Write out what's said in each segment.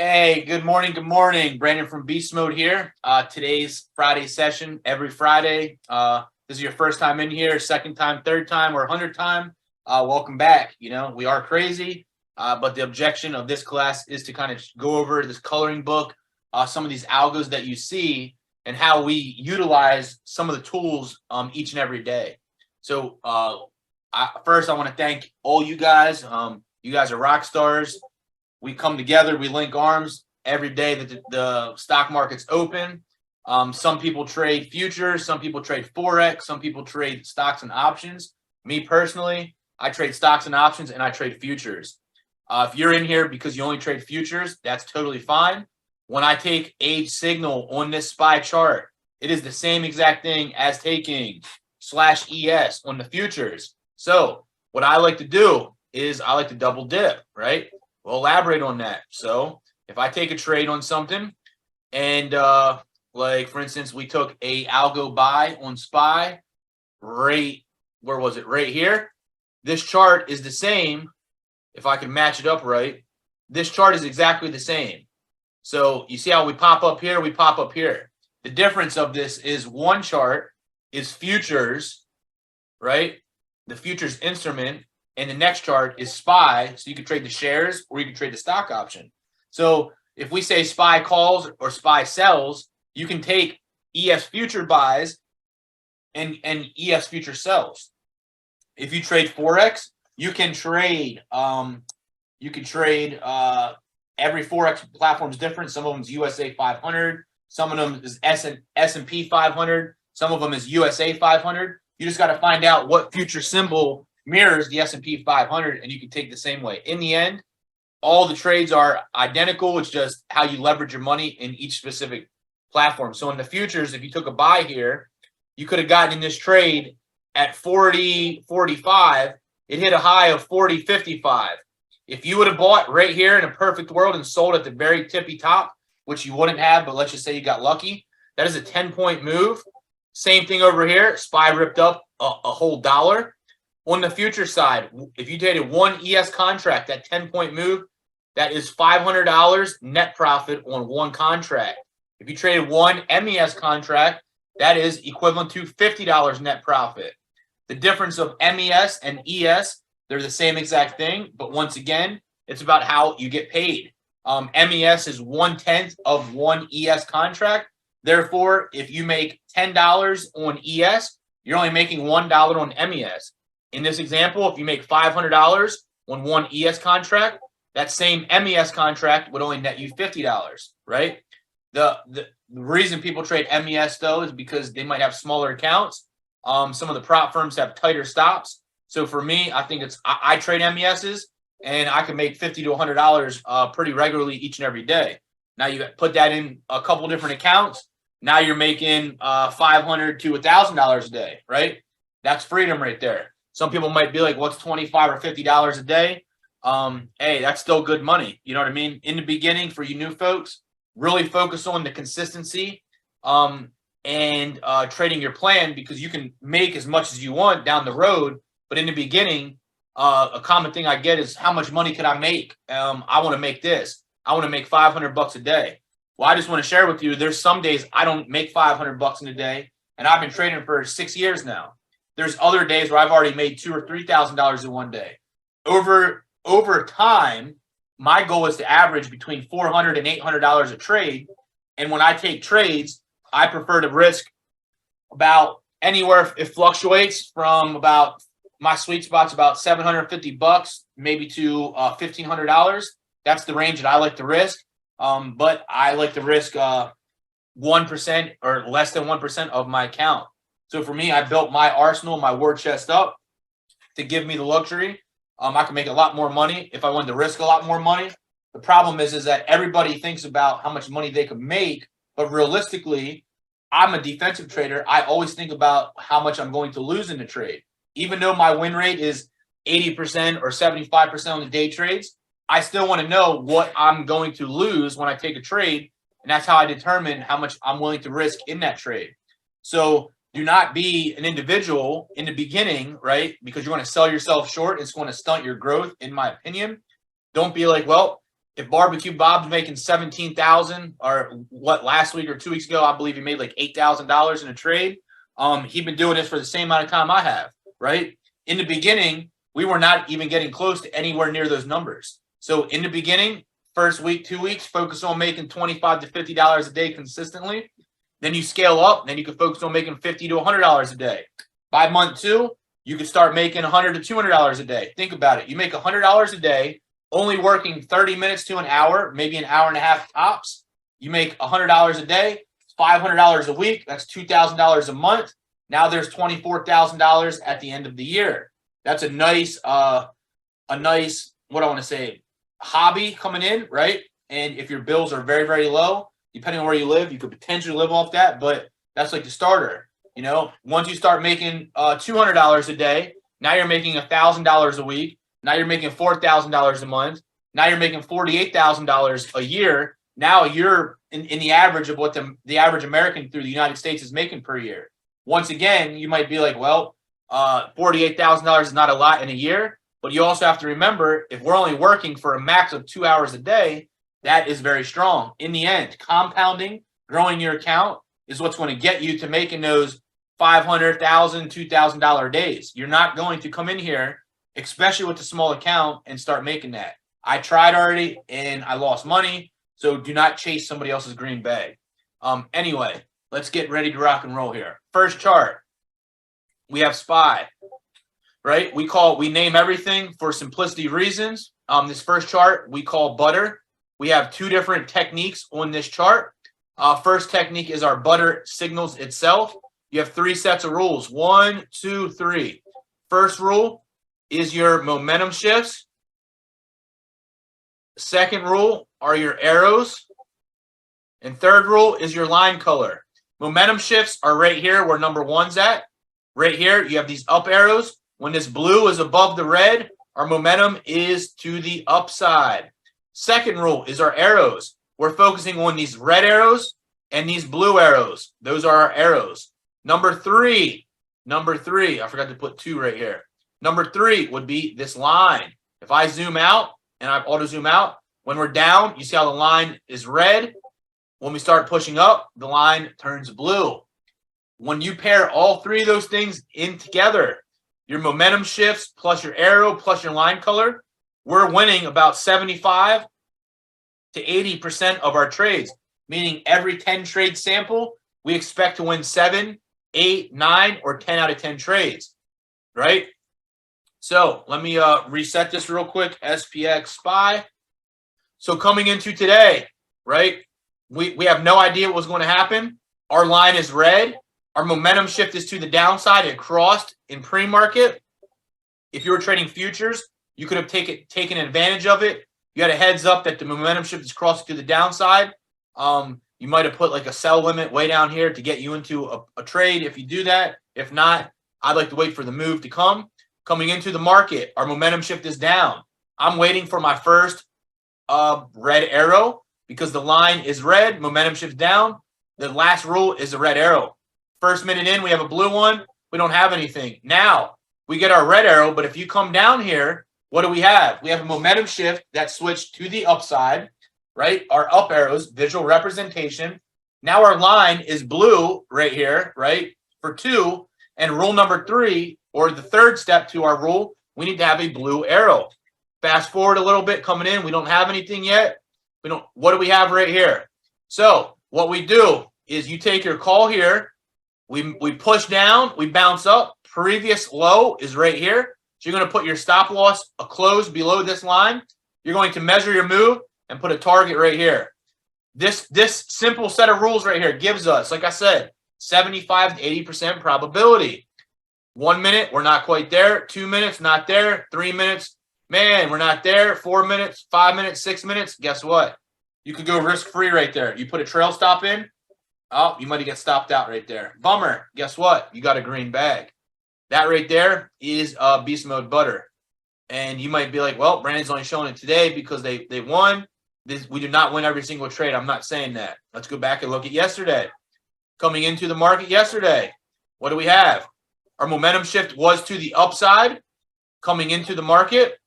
Hey, good morning. Good morning. Brandon from Beast Mode here. Today's Friday session, every Friday. This is your first time in here, second time, third time, or 100th time. Welcome back. You know, we are crazy, but the objection of this class is to kind of go over this coloring book, some of these algos that you see, and how we utilize some of the tools each and every day. So first, I want to thank all you guys. You guys are rock stars. We come together, we link arms every day that the stock market's open. Some people trade futures, some people trade Forex, some people trade stocks and options. Me personally, I trade stocks and options and I trade futures. If you're in here because you only trade futures, that's totally fine. When I take age signal on this SPY chart, it is the same exact thing as taking /ES on the futures. So what I like to do is I like to double dip, right? We'll elaborate on that. So if I take a trade on something and like for instance, we took a algo buy on SPY right, where was it? Right here. This chart is the same. If I can match it up right, this chart is exactly the same. So you see how we pop up here, we pop up here. The difference of this is one chart is futures, right? The futures instrument. And the next chart is SPY, so you can trade the shares or you can trade the stock option. So if we say SPY calls or SPY sells, you can take ES future buys and ES future sells. If you trade Forex, you can trade every Forex platform is different. Some of them is USA 500, some of them is S&P 500, some of them is USA 500. You just got to find out what future symbol mirrors the S&P 500, and you can take the same way. In the end, all the trades are identical. It's just how you leverage your money in each specific platform. So in the futures, if you took a buy here, you could have gotten in this trade at 40.45. It hit a high of 40.55. If you would have bought right here in a perfect world and sold at the very tippy top, which you wouldn't have, but let's just say you got lucky, that is a 10-point move. Same thing over here. SPY ripped up a whole $1. On the future side, if you traded one ES contract, that 10-point move, that is $500 net profit on one contract. If you traded one MES contract, that is equivalent to $50 net profit. The difference of MES and ES, they're the same exact thing, but once again, it's about how you get paid. MES is 1/10 of one ES contract. Therefore, if you make $10 on ES, you're only making $1 on MES. In this example, if you make $500 on one ES contract, that same MES contract would only net you $50, right? The reason people trade MES, though, is because they might have smaller accounts. Some of the prop firms have tighter stops. So for me, I think I trade MESs, and I can make $50 to $100 pretty regularly each and every day. Now you put that in a couple different accounts. Now you're making $500 to $1,000 a day, right? That's freedom right there. Some people might be like, what's $25 or $50 a day? Hey, that's still good money. You know what I mean? In the beginning, for you new folks, really focus on the consistency and trading your plan, because you can make as much as you want down the road. But in the beginning, a common thing I get is, how much money can I make? I want to make this. I want to make $500 a day. Well, I just want to share with you, there's some days I don't make $500 in a day, and I've been trading for 6 years now. There's other days where I've already made $2,000 or $3,000 in one day. Over time, my goal is to average between $400 and $800 a trade. And when I take trades, I prefer to risk about anywhere. It fluctuates from about, my sweet spot's about $750, maybe to $1,500. That's the range that I like to risk. But I like to risk 1% or less than 1% of my account. So for me, I built my arsenal, my war chest up to give me the luxury. I can make a lot more money if I wanted to risk a lot more money. The problem is that everybody thinks about how much money they could make, but realistically, I'm a defensive trader. I always think about how much I'm going to lose in the trade. Even though my win rate is 80% or 75% on the day trades, I still want to know what I'm going to lose when I take a trade, and that's how I determine how much I'm willing to risk in that trade. So do not be an individual in the beginning, right? Because you're going to sell yourself short. It's going to stunt your growth, in my opinion. Don't be like, well, If Barbecue Bob's making 17,000, or what, last week or 2 weeks ago, I believe he made like $8,000 in a trade. He's been doing this for the same amount of time I have, right? In the beginning, we were not even getting close to anywhere near those numbers. So in the beginning, first week, 2 weeks, focus on making $25 to $50 a day consistently. Then you scale up, then you can focus on making $50 to $100 a day. By month 2, you can start making $100 to $200 a day. Think about it. You make $100 a day, only working 30 minutes to an hour, maybe an hour and a half tops. You make $100 a day, $500 a week. That's $2,000 a month. Now there's $24,000 at the end of the year. That's a nice, what I want to say, hobby coming in, right? And if your bills are very, very low, depending on where you live, you could potentially live off that, but that's like the starter. You know, once you start making $200 a day, now you're making $1,000 a week. Now you're making $4,000 a month. Now you're making $48,000 a year. Now you're in the average of what the average American through the United States is making per year. Once again, you might be like, well, $48,000 is not a lot in a year, but you also have to remember, if we're only working for a max of 2 hours a day, that is very strong. In the end, compounding, growing your account is what's going to get you to making those $500,000, $2,000 days. You're not going to come in here, especially with a small account, and start making that. I tried already and I lost money. So do not chase somebody else's green bag. Anyway, let's get ready to rock and roll here. First chart, we have SPY, right? We name everything for simplicity reasons. This first chart we call butter. We have 2 different techniques on this chart. First technique is our butter signals itself. You have 3 sets of rules. 1, 2, 3. First rule is your momentum shifts. Second rule are your arrows. And third rule is your line color. Momentum shifts are right here where number 1's at. Right here, you have these up arrows. When this blue is above the red, our momentum is to the upside. Second rule is our arrows. We're focusing on these red arrows and these blue arrows. Those are our arrows. Number three, I forgot to put 2 right here. Number 3 would be this line. If I zoom out and I auto zoom out, when we're down, you see how the line is red. When we start pushing up, the line turns blue. When you pair all 3 of those things in together, your momentum shifts plus your arrow plus your line color, we're winning about 75 to 80% of our trades, meaning every 10 trade sample, we expect to win 7, 8, 9, or 10 out of 10 trades, right? So let me reset this real quick. SPX SPY. So coming into today, right, we have no idea what was going to happen. Our line is red. Our momentum shift is to the downside. It crossed in pre-market. If you were trading futures, you could have taken advantage of it. You had a heads up that the momentum shift is crossing to the downside. You might have put like a sell limit way down here to get you into a trade if you do that. If not, I'd like to wait for the move to come. Coming into the market, our momentum shift is down. I'm waiting for my first red arrow because the line is red, momentum shift down. The last rule is a red arrow. First minute in, we have a blue one. We don't have anything. Now, we get our red arrow, but if you come down here, what do we have? We have a momentum shift that switched to the upside, right? Our up arrows, visual representation. Now our line is blue right here, right? For 2. And rule number 3, or the third step to our rule, we need to have a blue arrow. Fast forward a little bit coming in. We don't have anything yet. What do we have right here? So what we do is you take your call here. We push down. We bounce up. Previous low is right here. So you're going to put your stop loss a close below this line. You're going to measure your move and put a target right here. This simple set of rules right here gives us, like I said, 75 to 80% probability. 1 minute, we're not quite there. 2 minutes, not there. 3 minutes, man, we're not there. 4 minutes, 5 minutes, 6 minutes. Guess what? You could go risk-free right there. You put a trail stop in. Oh, you might get stopped out right there. Bummer. Guess what? You got a green bag. That right there is Beast Mode Butter. And you might be like, well, Brandon's only showing it today because they won. We do not win every single trade. I'm not saying that. Let's go back and look at yesterday. Coming into the market yesterday, what do we have? Our momentum shift was to the upside. Coming into the market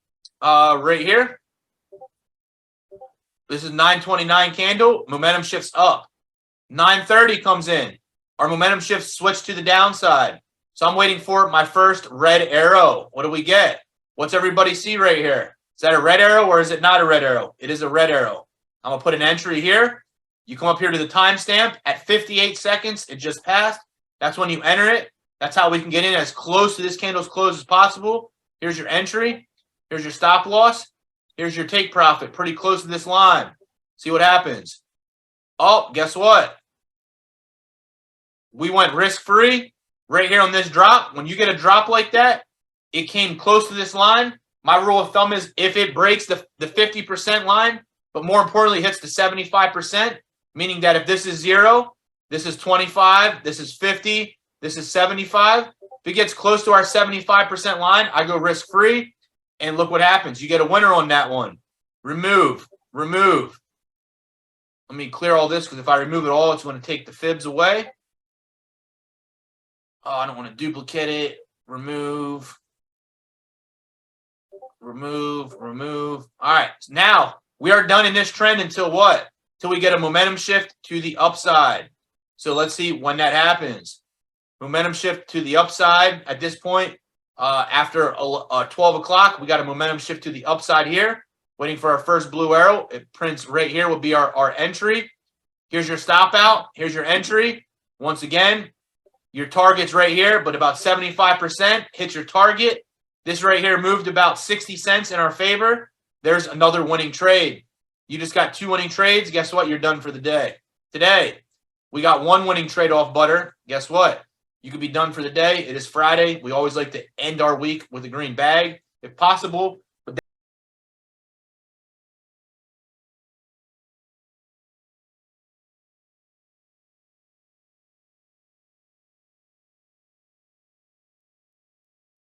right here. This is 9:29 candle. Momentum shifts up. 9:30 comes in. Our momentum shifts switch to the downside. So I'm waiting for my first red arrow. What do we get? What's everybody see right here? Is that a red arrow or is it not a red arrow? It is a red arrow. I'm going to put an entry here. You come up here to the timestamp at 58 seconds. It just passed. That's when you enter it. That's how we can get in as close to this candle's close as possible. Here's your entry. Here's your stop loss. Here's your take profit. Pretty close to this line. See what happens. Oh, guess what? We went risk-free right here on this drop. When you get a drop like that, it came close to this line. My rule of thumb is if it breaks the 50% line, but more importantly, hits the 75%, meaning that if this is 0, this is 25, this is 50, this is 75. If it gets close to our 75% line, I go risk-free, and look what happens. You get a winner on that one. Remove. Let me clear all this because if I remove it all, it's going to take the fibs away. Oh, I don't want to duplicate it. Remove. All right. So now we are done in this trend until what? Until we get a momentum shift to the upside. So let's see when that happens. Momentum shift to the upside at this point. After 12 o'clock, we got a momentum shift to the upside here. Waiting for our first blue arrow. It prints right here will be our entry. Here's your stop out. Here's your entry. Once again, your target's right here, but about 75% hits your target. This right here moved about 60 cents in our favor. There's another winning trade. You just got 2 winning trades. Guess what? You're done for the day. Today, we got 1 winning trade off butter. Guess what? You could be done for the day. It is Friday. We always like to end our week with a green bag. If possible,